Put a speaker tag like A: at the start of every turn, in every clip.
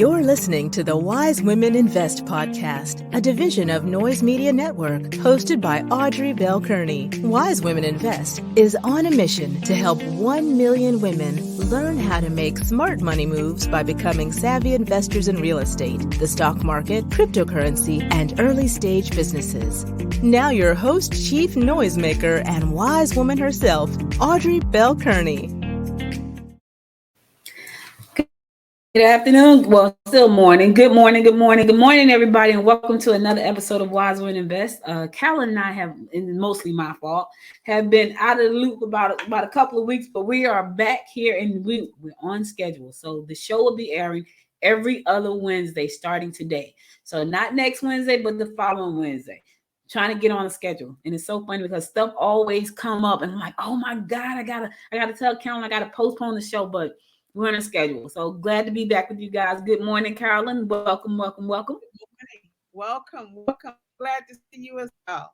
A: You're listening to the Wise Women Invest podcast, a division of Noise Media Network, hosted by Audrey Bell Kearney. Wise Women Invest is on a mission to help 1 million women learn how to make smart money moves by becoming savvy investors in real estate, the stock market, cryptocurrency, and early-stage businesses. Now your host, chief noisemaker, and wise woman herself, Audrey Bell Kearney.
B: Good afternoon. Well, still morning. Good morning, everybody, and welcome to another episode of Wise Women Invest. Carolyn and I have, and mostly my fault, have been out of the loop about a couple of weeks, but we are back here and we're on schedule. So the show will be airing every other Wednesday starting today. So not next Wednesday, but the following Wednesday. Trying to get on a schedule, and it's so funny because stuff always come up, and I'm like, oh my God, I gotta tell Carolyn I gotta postpone the show, but we're on a schedule. So glad to be back with you guys. Good morning, Carolyn. Welcome.
C: Welcome. Glad to see you as well.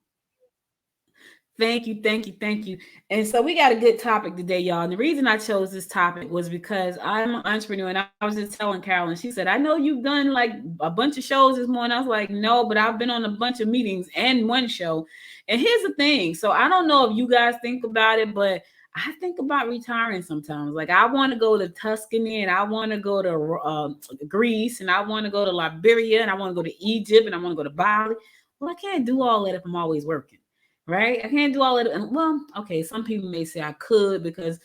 B: Thank you. And so we got a good topic today, y'all. And the reason I chose this topic was because I'm an entrepreneur, and I was just telling Carolyn, she said, I know you've done like a bunch of shows this morning. I was like, no, but I've been on a bunch of meetings and one show. And here's the thing. So I don't know if you guys think about it, but I think about retiring sometimes. Like I want to go to Tuscany, and I want to go to Greece, and I want to go to Liberia, and I want to go to Egypt, and I want to go to Bali. Well, I can't do all that if I'm always working, right? I can't do all that. Well, okay, some people may say I could because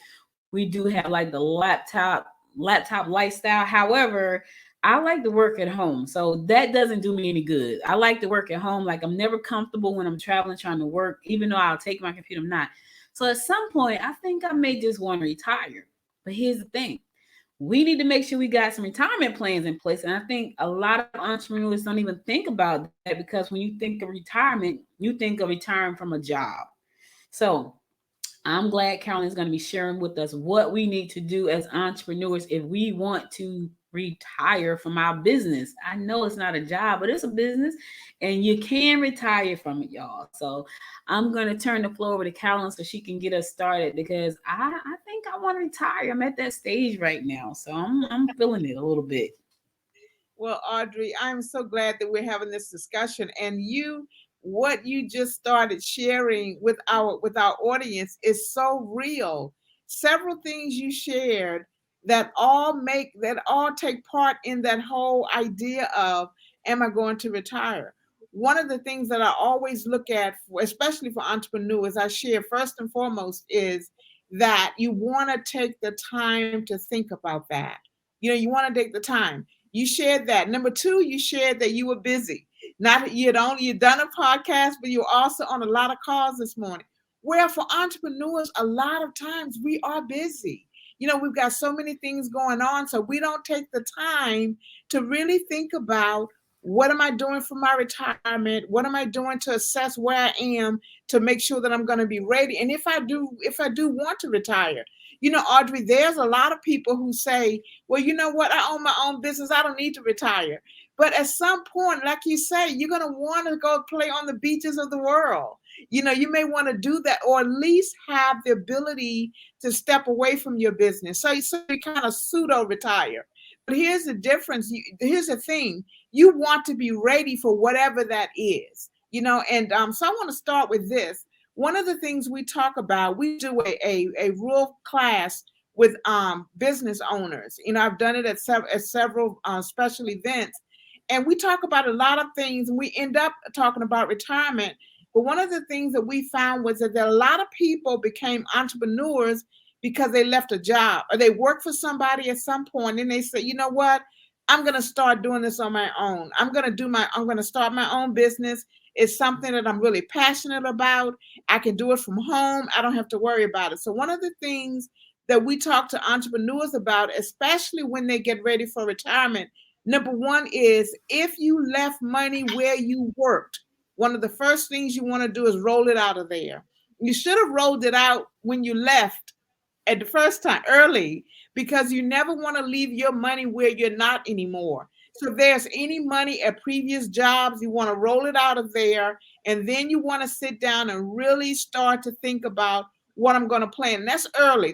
B: we do have like the laptop lifestyle. However, I like to work at home. So that doesn't do me any good. I like to work at home. Like I'm never comfortable when I'm traveling, trying to work, even though I'll take my computer, I'm not. So at some point, I think I may just want to retire. But here's the thing. We need to make sure we got some retirement plans in place. And I think a lot of entrepreneurs don't even think about that, because when you think of retirement, you think of retiring from a job. So I'm glad Carolyn is going to be sharing with us what we need to do as entrepreneurs if we want to retire from our business. I know it's not a job, but it's a business, and you can retire from it, y'all. So I'm going to turn the floor over to Carolyn so she can get us started, because I think I want to retire. I'm at that stage right now, so I'm feeling it a little bit.
C: Well, Audrey, I'm so glad that we're having this discussion, and what you just started sharing with our audience is so real. Several things you shared that all take part in that whole idea of, am I going to retire? One of the things that I always look at, especially for entrepreneurs, I share first and foremost is that you want to take the time to think about that. You want to take the time. You shared that. Number two, you shared that you were busy. Not you'd done a podcast, but you're also on a lot of calls this morning. Where for entrepreneurs, a lot of times we are busy. We've got so many things going on, so we don't take the time to really think about, what am I doing for my retirement? What am I doing to assess where I am to make sure that I'm going to be ready? And if I do want to retire, Audrey, there's a lot of people who say, well, you know what? I own my own business. I don't need to retire. But at some point, like you say, you're going to want to go play on the beaches of the world. You may want to do that, or at least have the ability to step away from your business. So you kind of pseudo retire. But here's the difference. Here's the thing. You want to be ready for whatever that is, and so I want to start with this. One of the things we talk about, we do a real class with business owners. I've done it at several special events, and we talk about a lot of things, and we end up talking about retirement. But one of the things that we found was that a lot of people became entrepreneurs because they left a job, or they worked for somebody at some point, and they say, you know what? I'm going to start doing this on my own. I'm going to start my own business. It's something that I'm really passionate about. I can do it from home. I don't have to worry about it. So one of the things that we talk to entrepreneurs about, especially when they get ready for retirement, number one is, if you left money where you worked, one of the first things you want to do is roll it out of there. You should have rolled it out when you left at the first time, early, because you never want to leave your money where you're not anymore. So if there's any money at previous jobs, you want to roll it out of there, and then you want to sit down and really start to think about what I'm going to plan. And that's early.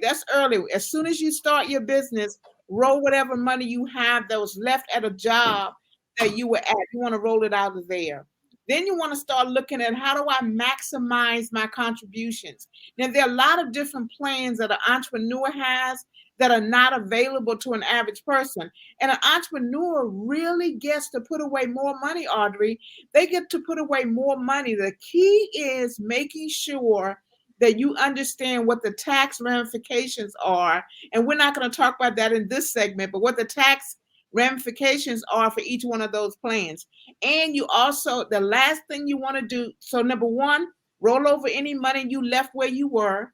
C: As soon as you start your business, roll whatever money you have that was left at a job that you were at. You want to roll it out of there. Then you want to start looking at, how do I maximize my contributions? Now, there are a lot of different plans that an entrepreneur has that are not available to an average person. And an entrepreneur really gets to put away more money, Audrey. They get to put away more money. The key is making sure that you understand what the tax ramifications are. And we're not going to talk about that in this segment, but what the tax ramifications are for each one of those plans. And you also, the last thing you want to do, so number one, roll over any money you left where you were.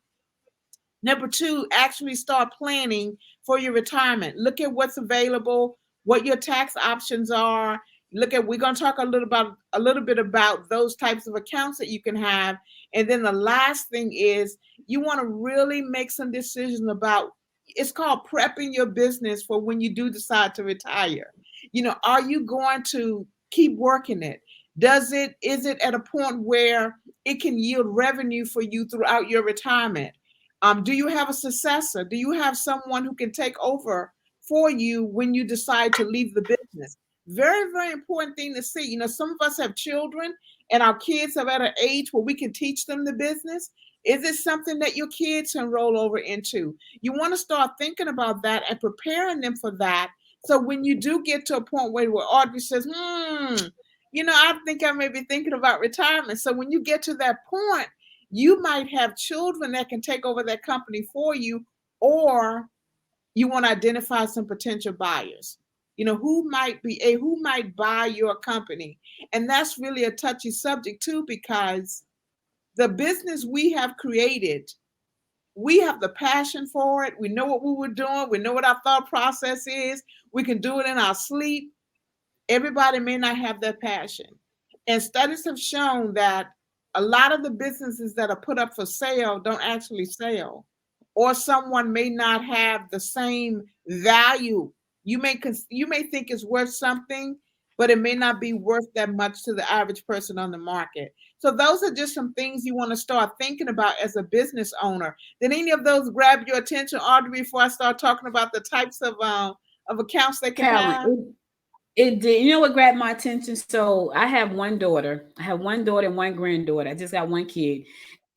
C: Number two, actually start planning for your retirement. Look at what's available, what your tax options are. We're going to talk a little bit about those types of accounts that you can have. And then the last thing is, you want to really make some decisions about, it's called prepping your business for when you do decide to retire. Are you going to keep working it? Is it at a point where it can yield revenue for you throughout your retirement? Do you have a successor? Do you have someone who can take over for you when you decide to leave the business? Very, very important thing to see. Some of us have children and our kids are at an age where we can teach them the business. Is it something that your kids can roll over into? You want to start thinking about that and preparing them for that. So when you do get to a point where Audrey says, I think I may be thinking about retirement. So when you get to that point, you might have children that can take over that company for you, or you want to identify some potential buyers. Who might buy your company? And that's really a touchy subject too, because the business we have created, we have the passion for it. We know what we were doing. We know what our thought process is. We can do it in our sleep. Everybody may not have that passion. And studies have shown that a lot of the businesses that are put up for sale don't actually sell, or someone may not have the same value. You may think it's worth something, but it may not be worth that much to the average person on the market. So those are just some things you want to start thinking about as a business owner. Did any of those grab your attention, Audrey, before I start talking about the types of accounts they can have?
B: It did. You know what grabbed my attention? So I have one daughter. I have one daughter and one granddaughter. I just got one kid.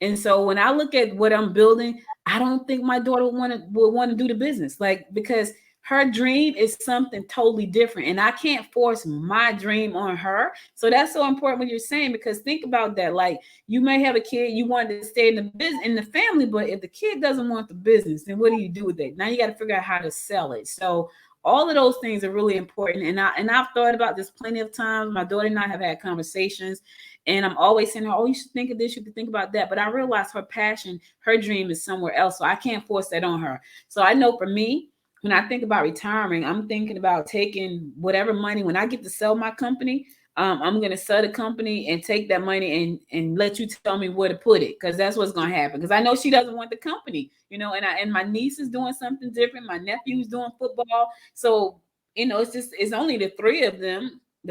B: And so when I look at what I'm building, I don't think my daughter will want to do the business, because her dream is something totally different. And I can't force my dream on her. So that's so important what you're saying, because think about that. Like, you may have a kid, you want to stay in the business, in the family, but if the kid doesn't want the business, then what do you do with it? Now you got to figure out how to sell it. So all of those things are really important. And I've thought about this plenty of times. My daughter and I have had conversations, and I'm always saying, oh, you should think of this, you could think about that. But I realize her passion, her dream is somewhere else. So I can't force that on her. So I know for me, when I think about retiring, I'm thinking about taking whatever money, when I get to sell my company, I'm going to sell the company and take that money and let you tell me where to put it, because that's what's going to happen. Because I know she doesn't want the company, and my niece is doing something different. My nephew's doing football. So, it's only the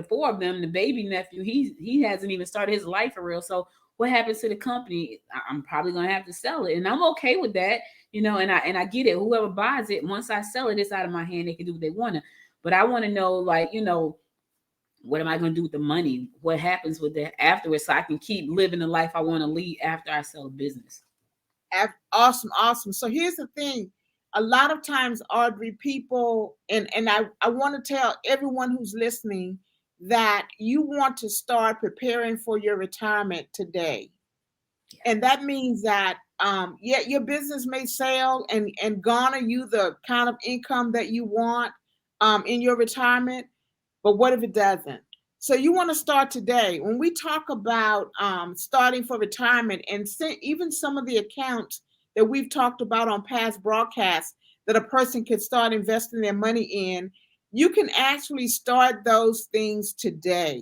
B: four of them, the baby nephew, he hasn't even started his life for real. So what happens to the company? I'm probably going to have to sell it. And I'm okay with that, and I get it. Whoever buys it, once I sell it, it's out of my hand. They can do what they want to. But I want to know, what am I going to do with the money? What happens with that afterwards, so I can keep living the life I want to lead after I sell a business?
C: Awesome. So here's the thing. A lot of times, Audrey, people, and I want to tell everyone who's listening that you want to start preparing for your retirement today. Yeah. And that means that, your business may sell and garner you the kind of income that you want in your retirement. But what if it doesn't? So you want to start today. When we talk about starting for retirement, and even some of the accounts that we've talked about on past broadcasts that a person can start investing their money in, you can actually start those things today.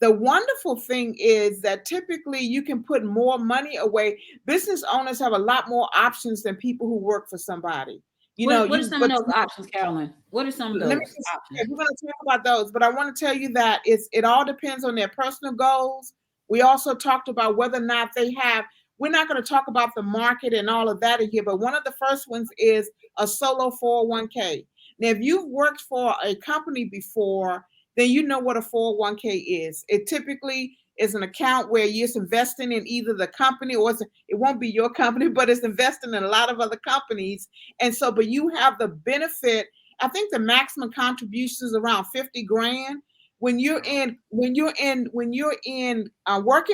C: The wonderful thing is that typically you can put more money away. Business owners have a lot more options than people who work for somebody.
B: What are some of those options, Carolyn? What are some of those options?
C: We're going to talk about those, but I want to tell you that it all depends on their personal goals. We also talked about whether or not they have, we're not going to talk about the market and all of that in here, but one of the first ones is a solo 401k. Now, if you've worked for a company before, then you know what a 401k is. It typically is an account where you're investing in either the company or it won't be your company, but it's investing in a lot of other companies. And so, but you have the benefit. I think the maximum contribution is around 50 grand. When you're in working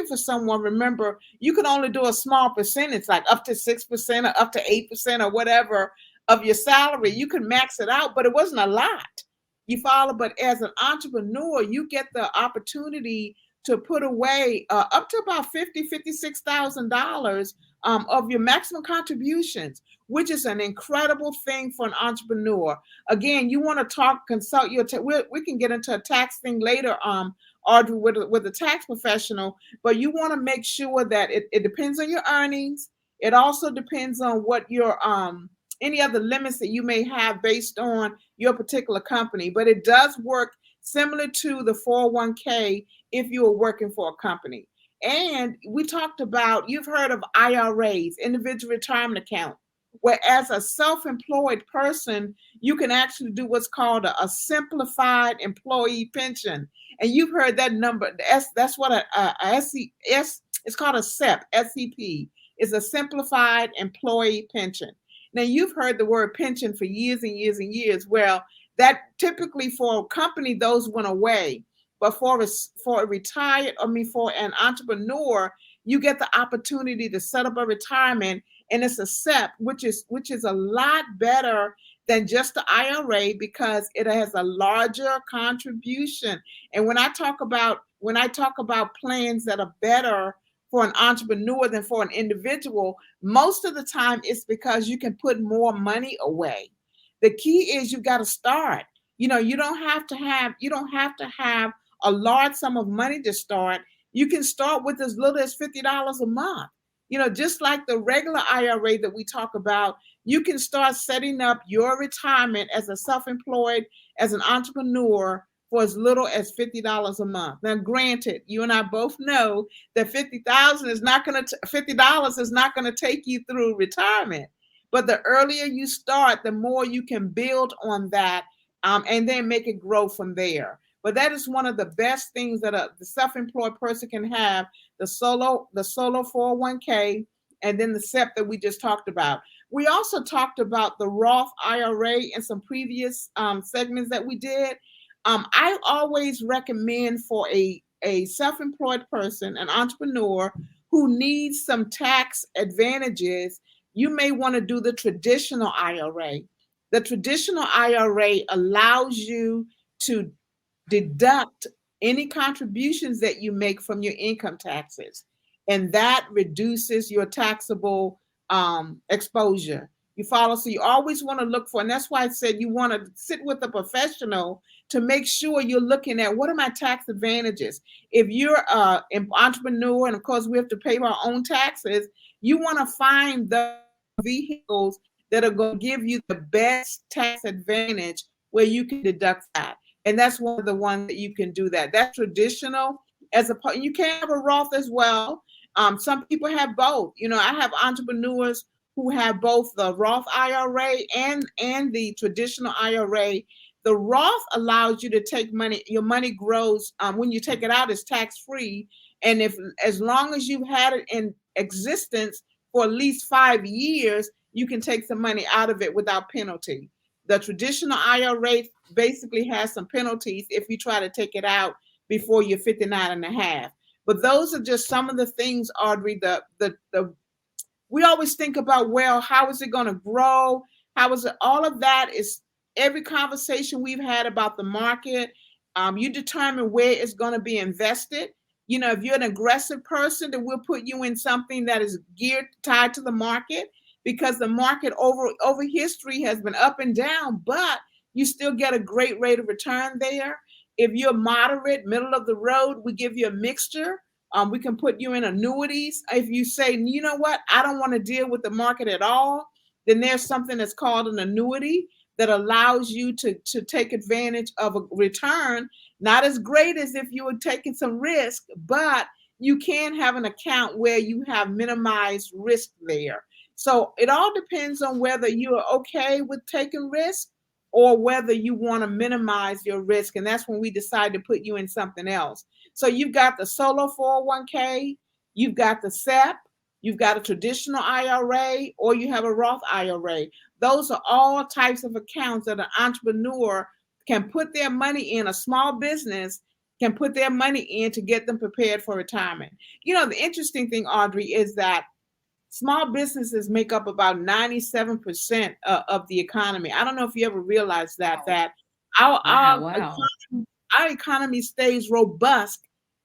C: for someone, remember, you can only do a small percentage, like up to 6% or up to 8% or whatever of your salary. You can max it out, but it wasn't a lot. You follow? But as an entrepreneur, you get the opportunity to put away up to about $56,000 of your maximum contributions, which is an incredible thing for an entrepreneur. Again, you want to consult your, we can get into a tax thing later, Audrey, with a tax professional, but you want to make sure that it depends on your earnings. It also depends on what your, any other limits that you may have based on your particular company, but it does work similar to the 401k if you are working for a company. And we talked about, you've heard of IRAs, individual retirement account, where as a self-employed person, you can actually do what's called a simplified employee pension. And you've heard that number. That's what it's called a SEP, SEP, is a simplified employee pension. Now, you've heard the word pension for years and years and years. Well, that typically for a company, those went away. But for an entrepreneur, you get the opportunity to set up a retirement, and it's a SEP, which is a lot better than just the IRA because it has a larger contribution. And when I talk about plans that are better for an entrepreneur than for an individual, most of the time it's because you can put more money away. The key is you got to start. You don't have to have a large sum of money to start. You can start with as little as $50 a month. Just like the regular IRA that we talk about, you can start setting up your retirement as a self-employed, as an entrepreneur, for as little as $50 a month. Now, granted, you and I both know that $50 is not going to take you through retirement. But the earlier you start, the more you can build on that, and then make it grow from there. But that is one of the best things that the self-employed person can have: the solo 401k, and then the SEP that we just talked about. We also talked about the Roth IRA in some previous segments that we did. I always recommend for a self-employed person, an entrepreneur who needs some tax advantages, you may want to do the traditional IRA. The traditional IRA allows you to deduct any contributions that you make from your income taxes, and that reduces your taxable exposure. You follow? So you always want to look for, and that's why I said you want to sit with a professional to make sure you're looking at what are my tax advantages. If you're an entrepreneur, and of course we have to pay our own taxes, you want to find the vehicles that are going to give you the best tax advantage where you can deduct that. And that's one of the ones that you can do that. That's traditional. You can have a Roth as well. Some people have both. I have entrepreneurs who have both the Roth IRA and the traditional IRA. The Roth allows you to take money. Your money grows when you take it out. It's tax free, and as long as you've had it in existence for at least 5 years, you can take some money out of it without penalty. The traditional IRA basically has some penalties if you try to take it out before you're 59 and a half. But those are just some of the things, Audrey. We always think about, well, how is it going to grow? How is it? All of that is every conversation we've had about the market. You determine where it's going to be invested. If you're an aggressive person, then we'll put you in something that is tied to the market, because the market over history has been up and down, but you still get a great rate of return there. If you're moderate, middle of the road, we give you a mixture. We can put you in annuities. If you say, you know what, I don't want to deal with the market at all, then there's something that's called an annuity that allows you to take advantage of a return, not as great as if you were taking some risk, but you can have an account where you have minimized risk there. So it all depends on whether you are okay with taking risk or whether you want to minimize your risk. And that's when we decide to put you in something else. So you've got the solo 401k, you've got the SEP, you've got a traditional IRA, or you have a Roth IRA. Those are all types of accounts that an entrepreneur can put their money in, a small business can put their money in to get them prepared for retirement. You know, the interesting thing, Audrey, is that small businesses make up about 97% of the economy. I don't know if you ever realized that,
B: Wow.
C: our economy stays robust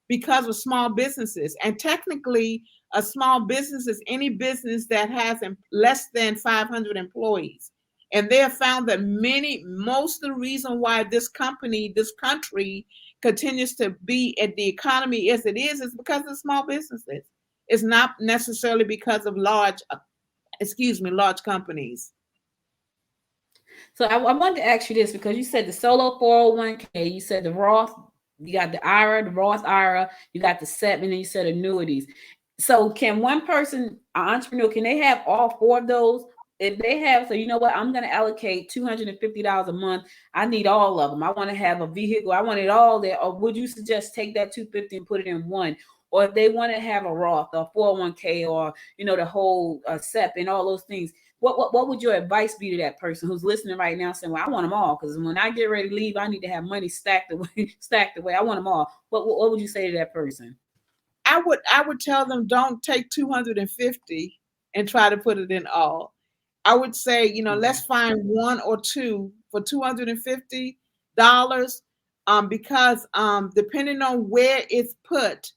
C: because of small businesses. And technically, a small business is any business that has less than 500 employees. And they have found that most of the reason why this country continues to be at the economy as it is because of small businesses. It's not necessarily because of large companies.
B: So I wanted to ask you this, because you said the solo 401k, you said the Roth, you got the IRA, the Roth IRA, you got the SEP, and then you said annuities. So can one person, an entrepreneur, can they have all four of those? If they have, so you know what, I'm going to allocate $250 a month. I need all of them. I want to have a vehicle. I want it all there. Or would you suggest take that $250 and put it in one? Or if they want to have a Roth or 401k, or, you know, the whole SEP and all those things, what would your advice be to that person who's listening right now saying, well, I want them all, because when I get ready to leave, I need to have money stacked away. I want them all. What would you say to that person?
C: I would tell them, don't take 250 and try to put it in all. I would say, you know, let's find one or two for $250, because depending on where it's put,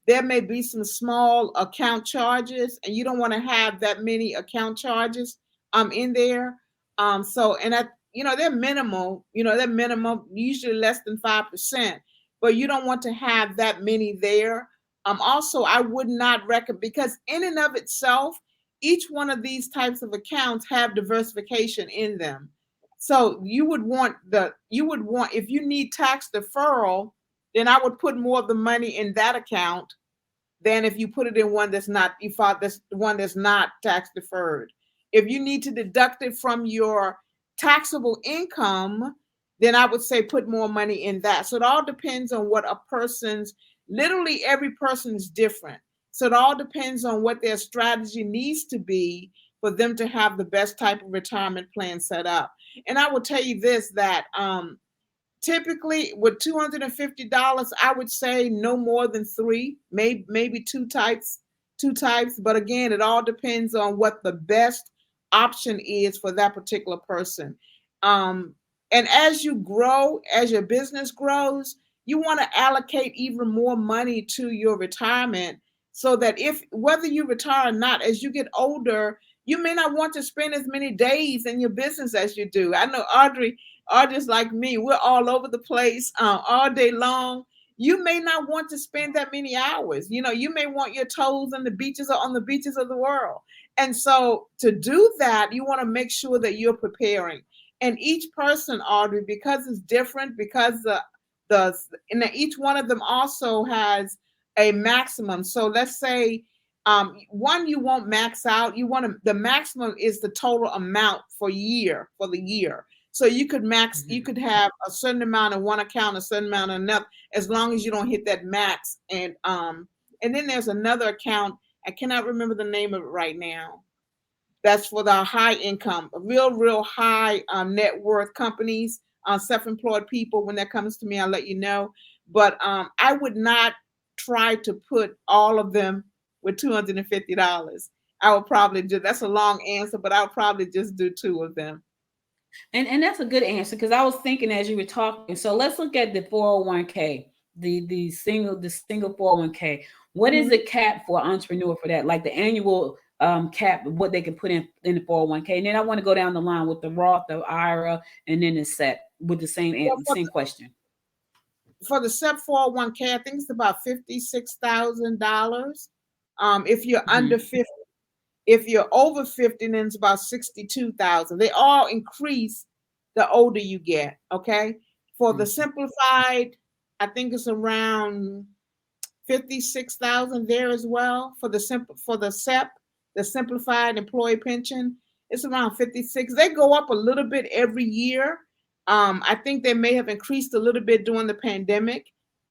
C: there may be some small account charges, and you don't want to have that many account charges in there. They're minimal, usually less than 5%, but you don't want to have that many there. Also, I would not recommend, because in and of itself, each one of these types of accounts have diversification in them. So if you need tax deferral, then I would put more of the money in that account than if you put it in one that's not tax deferred. If you need to deduct it from your taxable income, then I would say put more money in that. So it all depends on what literally every person is different. So it all depends on what their strategy needs to be for them to have the best type of retirement plan set up. And I will tell you this, that typically with $250, I would say no more than three, maybe two types. But again, it all depends on what the best option is for that particular person. And as you grow, as your business grows, you want to allocate even more money to your retirement, so that whether you retire or not, as you get older, you may not want to spend as many days in your business as you do. I know Audrey's like me. We're all over the place all day long. You may not want to spend that many hours. You know, you may want your toes on the beaches of the world. And so to do that, you want to make sure that you're preparing. And each person, Audrey, because it's different, because each one of them also has a maximum. So let's say one, you won't max out. The maximum is the total amount for the year. So you could you could have a certain amount in one account, a certain amount in another, as long as you don't hit that max. And then there's another account. I cannot remember the name of it right now. That's for the high income, real high net worth companies, self-employed people. When that comes to me, I'll let you know. But I would not try to put all of them with $250. I would probably that's a long answer, but I would probably just do two of them.
B: And that's a good answer, because I was thinking as you were talking. So let's look at the 401k, the single 401k. What is the cap for an entrepreneur for that? Like the annual cap, what they can put in the 401k. And then I want to go down the line with the Roth, the IRA, and then the SEP with the same question.
C: For the SEP 401k, I think it's about $56,000. If you're under 50, if you're over 50, then it's about $62,000. They all increase the older you get. Okay. For the simplified, I think it's around $56,000 there as well. For the SEP, the simplified employee pension, it's around $56,000. They go up a little bit every year. I think they may have increased a little bit during the pandemic.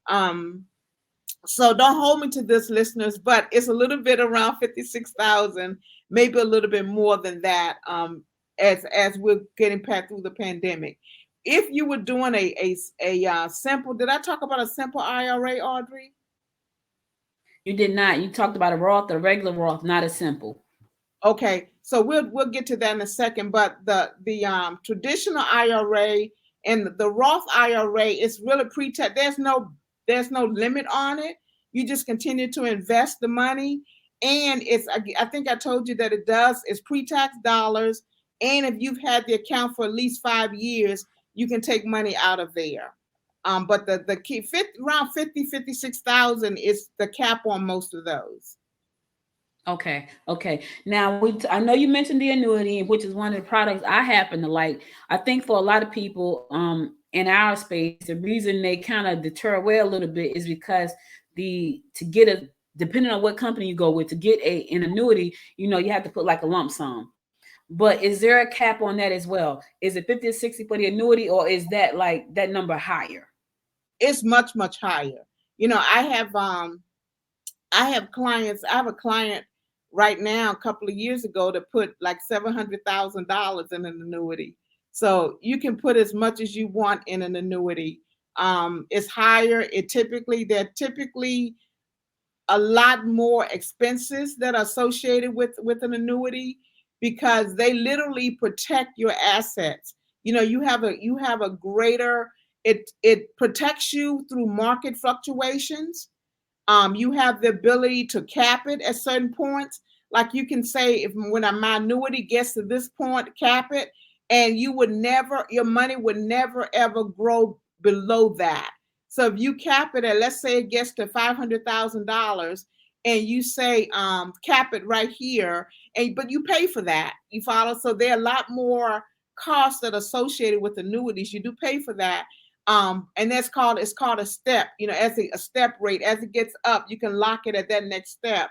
C: So don't hold me to this, listeners, but it's a little bit around 56,000, maybe a little bit more than that, as we're getting past through the pandemic. If you were doing a simple, did I talk about a simple IRA, Audrey?
B: You did not. You talked about a Roth, a regular Roth, not a simple.
C: Okay, so we'll get to that in a second. But the traditional IRA and the Roth IRA is really pre-tax. There's no limit on it. You just continue to invest the money, and I think I told you that it's pre-tax dollars. And if you've had the account for at least 5 years, you can take money out of there. But the key around 56,000 is the cap on most of those.
B: Okay. Now, I know you mentioned the annuity, which is one of the products I happen to like. I think for a lot of people in our space, the reason they kind of deter away a little bit is because depending on what company you go with, to get an annuity, you have to put like a lump sum. But is there a cap on that as well? Is it 50 or 60 for the annuity, or is that like that number higher?
C: It's much, much higher. I have clients. I have a client right now, a couple of years ago, that put like $700,000 in an annuity. So you can put as much as you want in an annuity. It's higher. There are typically a lot more expenses that are associated with an annuity, because they literally protect your assets. You have a greater, it protects you through market fluctuations. You have the ability to cap it at certain points. Like you can say, when my annuity gets to this point, cap it, and your money would never ever grow below that. So if you cap it at, let's say it gets to $500,000, and you say cap it right here, but you pay for that. You follow? So there are a lot more costs that are associated with annuities. You do pay for that. And it's called a step, as a step rate. As it gets up, you can lock it at that next step.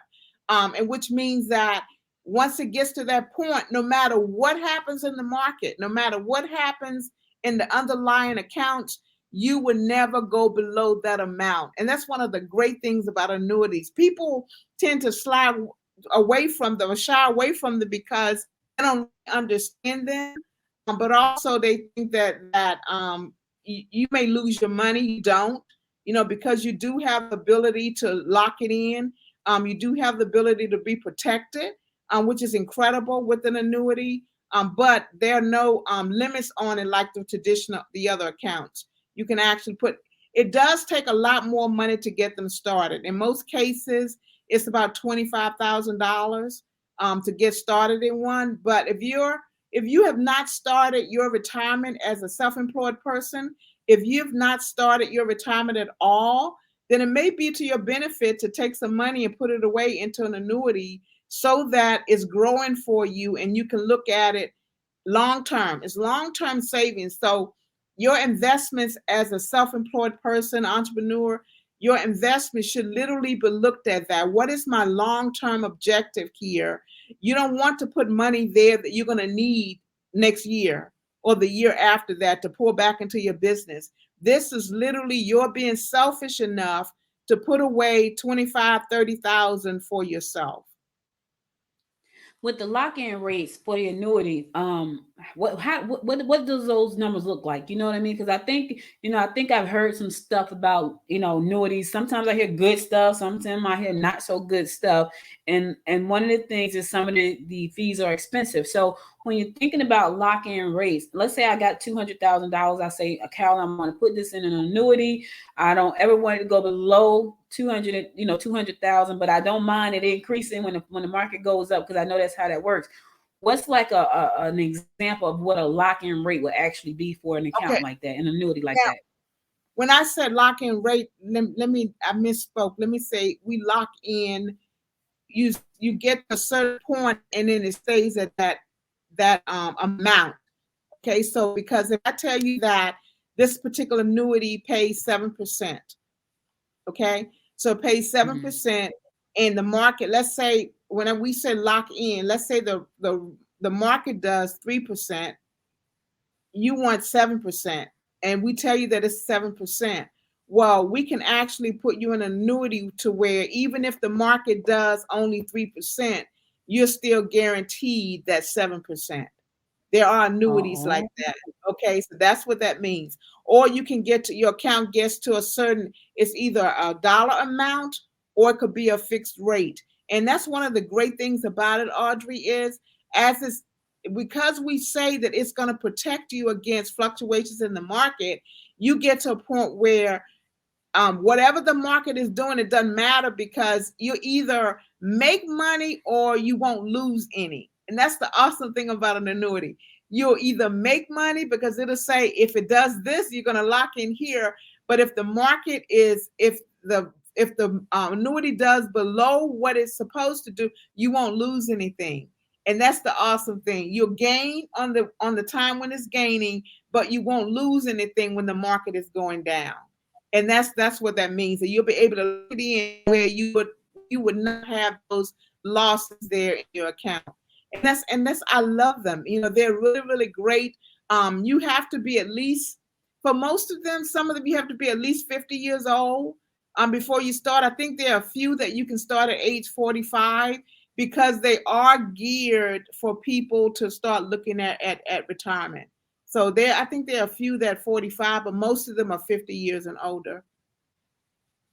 C: And which means that once it gets to that point, no matter what happens in the market, no matter what happens in the underlying accounts, you would never go below that amount. And that's one of the great things about annuities. People tend to shy away from them because they don't understand them. But also they think that you may lose your money. You don't, because you do have the ability to lock it in. You do have the ability to be protected, which is incredible with an annuity. But there are no limits on it like the other accounts. You can actually it does take a lot more money to get them started. In most cases, it's about $25,000 to get started in one. But if you have not started your retirement as a self-employed person, if you've not started your retirement at all, then it may be to your benefit to take some money and put it away into an annuity so that it's growing for you and you can look at it long-term. It's long-term savings. So your investments as a self-employed person, entrepreneur, your investment should literally be looked at that. What is my long-term objective here? You don't want to put money there that you're going to need next year or the year after that to pour back into your business. This is literally you're being selfish enough to put away $25,000, $30,000 for yourself.
B: With the lock-in rates for the annuity, what does those numbers look like? You know what I mean? Because I think I've heard some stuff about annuities. Sometimes I hear good stuff, sometimes I hear not so good stuff. And one of the things is some of the fees are expensive. So when you're thinking about lock-in rates, let's say I got $200,000. I say, Carolyn, I'm going to put this in an annuity. I don't ever want it to go below 200,000, but I don't mind it increasing when the market goes up, because I know that's how that works. What's like an example of what a lock-in rate would actually be for an account like that, an annuity like that?
C: When I said lock-in rate, I misspoke. Let me say we lock in. You get a certain point, and then it stays at that amount. Okay, so because if I tell you that this particular annuity pays 7%, okay, so it pays 7%, and the market, let's say when we say lock in, let's say the market does 3%, you want 7%, and we tell you that it's 7%. Well, we can actually put you in an annuity to where even if the market does only 3%, you're still guaranteed that 7%. There are annuities like that. Okay, so that's what that means. Or you can get to your account gets to a certain, it's either a dollar amount or it could be a fixed rate. And that's one of the great things about it, Audrey, is as it's because we say that it's going to protect you against fluctuations in the market, you get to a point where whatever the market is doing, it doesn't matter because you either make money or you won't lose any. And that's the awesome thing about an annuity. You'll either make money because it'll say, if it does this, you're going to lock in here. But if the market is, if the annuity does below what it's supposed to do, you won't lose anything. And that's the awesome thing. You'll gain on the time when it's gaining, but you won't lose anything when the market is going down. And that's what that means. That you'll be able to look in where you would not have those losses there in your account. And that's I love them. You know, they're really, really great. You have to be at least, for most of them, some of them you have to be at least 50 years old before you start. I think there are a few that you can start at age 45 because they are geared for people to start looking at retirement. So I think there are a few that 45, but most of them are 50 years and older.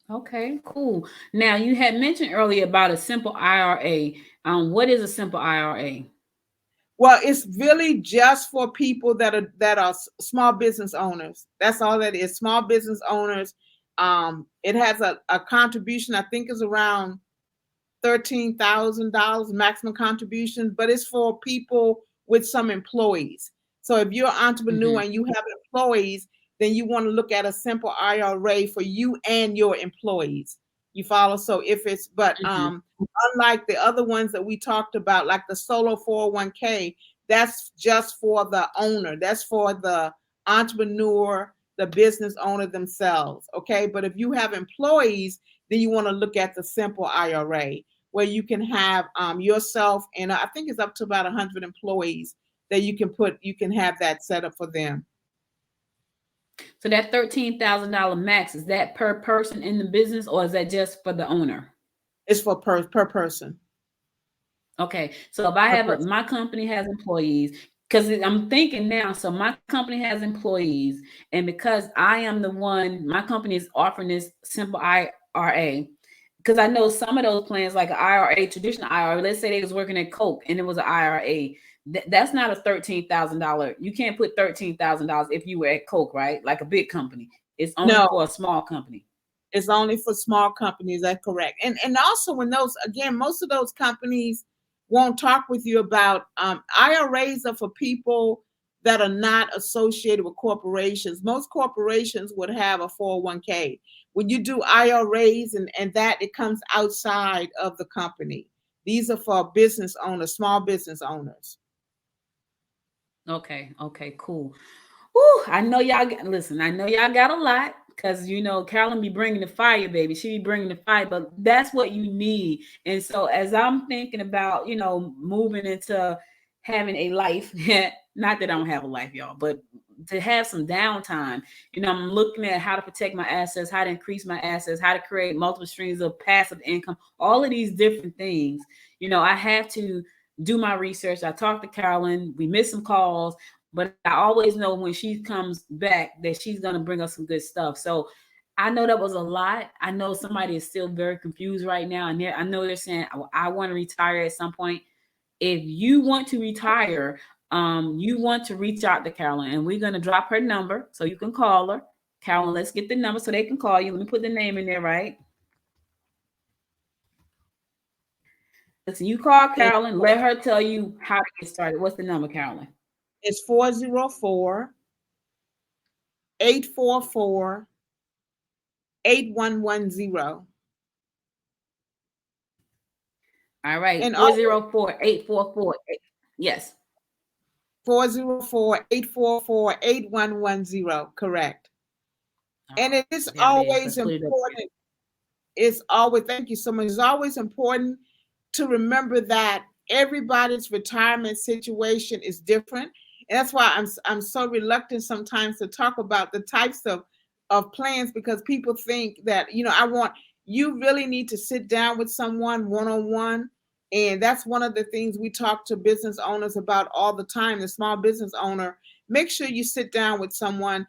B: Okay, cool. Now you had mentioned earlier about a simple IRA. What is a simple IRA?
C: Well, it's really just for people that are small business owners. That's all that is. Small business owners. It has a contribution, I think is around $13,000 maximum contribution, but it's for people with some employees. So if you're an entrepreneur and you have employees, then you want to look at a simple IRA for you and your employees. You follow? So if it's, but unlike the other ones that we talked about, like the solo 401k, that's just for the owner. That's for the entrepreneur, the business owner themselves. Okay. But if you have employees, then you want to look at the simple IRA where you can have yourself, and I think it's up to about 100 employees that you can have that set up for them.
B: So that $13,000 max, is that per person in the business or is that just for the owner?
C: It's for per person.
B: Okay. So if I have my company has employees, because I'm thinking now, so my company has employees, and because I am the one, my company is offering this simple IRA, because I know some of those plans, like an IRA, traditional IRA, let's say they was working at Coke and it was an IRA, that's not a $13,000. You can't put $13,000 if you were at Coke, right? Like a big company. It's only for a small company.
C: It's only for small companies. That's correct. And also when those, again, most of those companies won't talk with you about IRAs are for people that are not associated with corporations. Most corporations would have a 401k. When you do IRAs and that, it comes outside of the company. These are for business owners, small business owners.
B: Okay, cool. Woo, I know y'all got a lot, because Carolyn be bringing the fire, baby. She be bringing the fire, but that's what you need. And so as I'm thinking about, moving into having a life, not that I don't have a life, y'all, but to have some downtime, I'm looking at how to protect my assets, how to increase my assets, how to create multiple streams of passive income, all of these different things. I have to do my research. I talked to Carolyn, we missed some calls, but I always know when she comes back that she's going to bring us some good stuff. So I know that was a lot. I know somebody is still very confused right now. And I know they're saying, I want to retire at some point. If you want to retire, you want to reach out to Carolyn, and we're going to drop her number so you can call her. Carolyn, let's get the number so they can call you. Let me put the name in there, right? Listen, you call Carolyn, let her tell you how to get started. What's the number, Carolyn?
C: It's 404-844-8110.
B: All right, 404-844. Yes.
C: 404-844-8110. Correct. And it is always important. It's always, thank you so much. It's always important to remember that everybody's retirement situation is different. And that's why I'm so reluctant sometimes to talk about the types of plans, because people think that, you really need to sit down with someone one-on-one. And that's one of the things we talk to business owners about all the time. The small business owner, make sure you sit down with someone.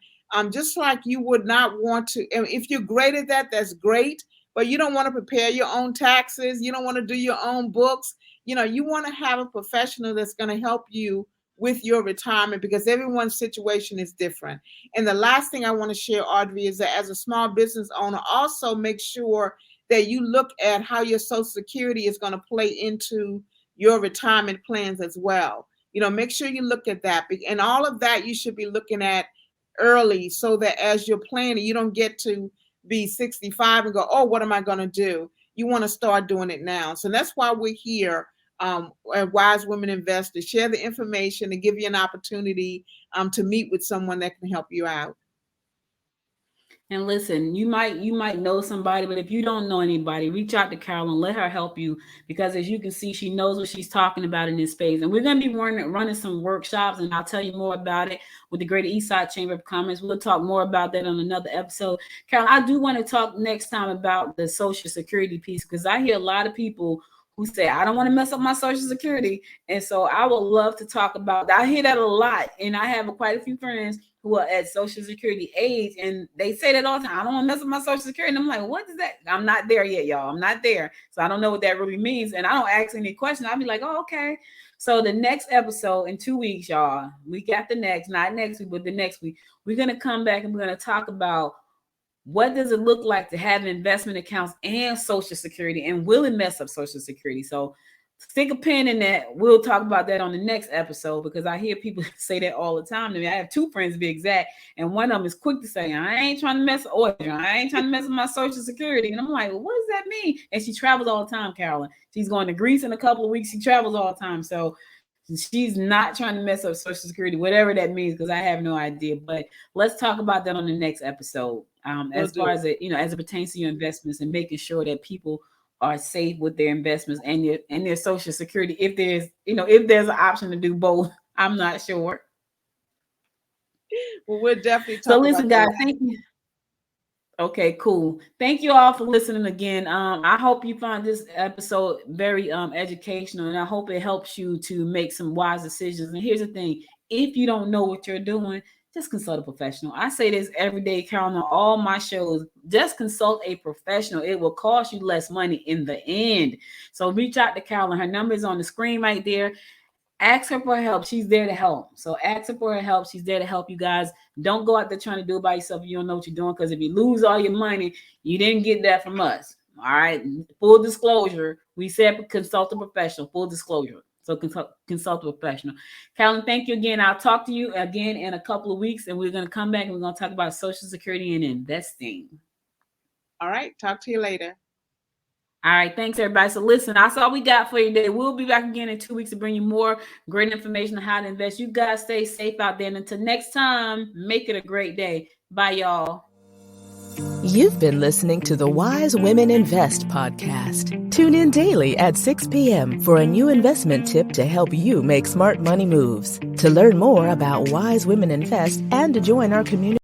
C: Just like you would not want to, if you're great at that, that's great, but you don't want to prepare your own taxes. You don't want to do your own books. You want to have a professional that's going to help you with your retirement, because everyone's situation is different. And the last thing I want to share, Audrey, is that as a small business owner, also make sure that you look at how your Social Security is going to play into your retirement plans as well. Make sure you look at that. And all of that you should be looking at early, so that as you're planning, you don't get to be 65 and go, oh, what am I going to do? You want to start doing it now. So that's why we're here at Wise Women Invest, to share the information and give you an opportunity to meet with someone that can help you out.
B: And listen, you might know somebody, but if you don't know anybody, reach out to Carolyn, let her help you, because as you can see, she knows what she's talking about in this space. And we're going to be running some workshops, and I'll tell you more about it with the Greater Eastside Chamber of Commerce. We'll talk more about that on another episode. Carolyn, I do want to talk next time about the Social Security piece, because I hear a lot of people who say, I don't want to mess up my Social Security. And so I would love to talk about that. I hear that a lot. And I have quite a few friends who are at Social Security age, and they say that all the time. I don't want to mess up my Social Security. And I'm like, what is that? I'm not there yet, y'all. I'm not there. So I don't know what that really means. And I don't ask any questions. I'll be like, oh, okay. So the next episode in 2 weeks, y'all, week after next, not next week, but the next week, we're going to come back and we're going to talk about what does it look like to have investment accounts and Social Security, and will it mess up Social Security? So stick a pin in that. We'll talk about that on the next episode, because I hear people say that all the time to me. I have two friends to be exact, and one of them is quick to say, I ain't trying to mess with my Social Security. And I'm like, well, what does that mean? And she travels all the time, Carolyn. She's going to Greece in a couple of weeks. She travels all the time. So she's not trying to mess up Social Security, whatever that means, because I have no idea. But let's talk about that on the next episode. As far as it, as it pertains to your investments, and making sure that people are safe with their investments and their Social Security. If there's an option to do both, I'm not sure.
C: Well, we're definitely talking.
B: So listen, guys, thank you. Okay, cool. Thank you all for listening again. I hope you found this episode very educational, and I hope it helps you to make some wise decisions. And here's the thing: if you don't know what you're doing, just consult a professional. I say this every day, Carolyn, on all my shows. Just consult a professional. It will cost you less money in the end. So reach out to Carolyn. Her number is on the screen right there. Ask her for help. She's there to help. So ask her for her help. She's there to help you guys. Don't go out there trying to do it by yourself if you don't know what you're doing, because if you lose all your money, you didn't get that from us. All right. Full disclosure. We said consult a professional. Full disclosure. So consult a professional. Carolyn, thank you again. I'll talk to you again in a couple of weeks, and we're going to come back and we're going to talk about Social Security and investing.
C: All right. Talk to you later.
B: All right. Thanks, everybody. So listen, that's all we got for you today. We'll be back again in 2 weeks to bring you more great information on how to invest. You guys stay safe out there. And until next time, make it a great day. Bye, y'all.
A: You've been listening to the Wise Women Invest podcast. Tune in daily at 6 p.m. for a new investment tip to help you make smart money moves. To learn more about Wise Women Invest and to join our community,